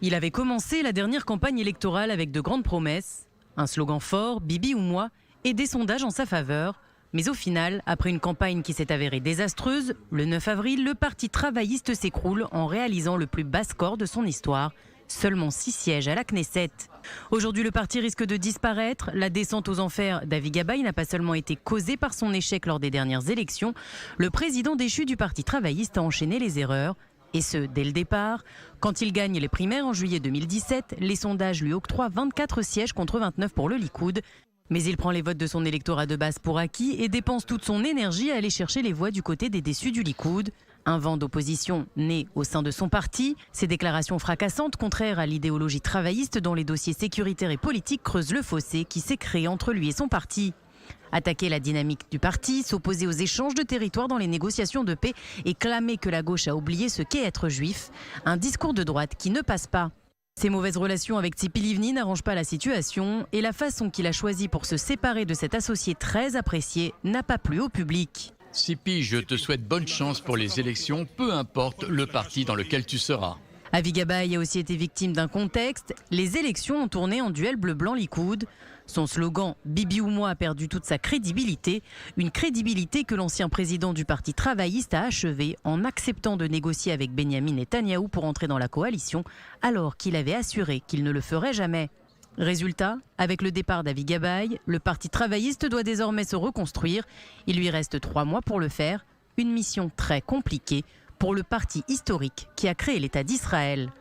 Il avait commencé la dernière campagne électorale avec de grandes promesses, un slogan fort, Bibi ou moi, et des sondages en sa faveur. Mais au final, après une campagne qui s'est avérée désastreuse, le 9 avril, le parti travailliste s'écroule en réalisant le plus bas score de son histoire. Seulement 6 sièges à la Knesset. Aujourd'hui, le parti risque de disparaître. La descente aux enfers d'Avi Gabay n'a pas seulement été causée par son échec lors des dernières élections. Le président déchu du parti travailliste a enchaîné les erreurs. Et ce, dès le départ. Quand il gagne les primaires en juillet 2017, les sondages lui octroient 24 sièges contre 29 pour le Likoud. Mais il prend les votes de son électorat de base pour acquis et dépense toute son énergie à aller chercher les voix du côté des déçus du Likoud. Un vent d'opposition né au sein de son parti. Ses déclarations fracassantes, contraires à l'idéologie travailliste dans les dossiers sécuritaires et politiques, creusent le fossé qui s'est créé entre lui et son parti. Attaquer la dynamique du parti, s'opposer aux échanges de territoires dans les négociations de paix et clamer que la gauche a oublié ce qu'est être juif. Un discours de droite qui ne passe pas. Ses mauvaises relations avec Tzipi Livni n'arrangent pas la situation et la façon qu'il a choisie pour se séparer de cet associé très apprécié n'a pas plu au public. Tzipi, je te souhaite bonne chance pour les élections, peu importe le parti dans lequel tu seras. Avi Gabay a aussi été victime d'un contexte. Les élections ont tourné en duel bleu-blanc-Likoud. Son slogan « Bibi ou moi » a perdu toute sa crédibilité. Une crédibilité que l'ancien président du parti travailliste a achevée en acceptant de négocier avec Benyamin Netanyahou pour entrer dans la coalition, alors qu'il avait assuré qu'il ne le ferait jamais. Résultat, avec le départ d'Avi Gabay, le parti travailliste doit désormais se reconstruire. Il lui reste 3 mois pour le faire. Une mission très compliquée pour le parti historique qui a créé l'État d'Israël.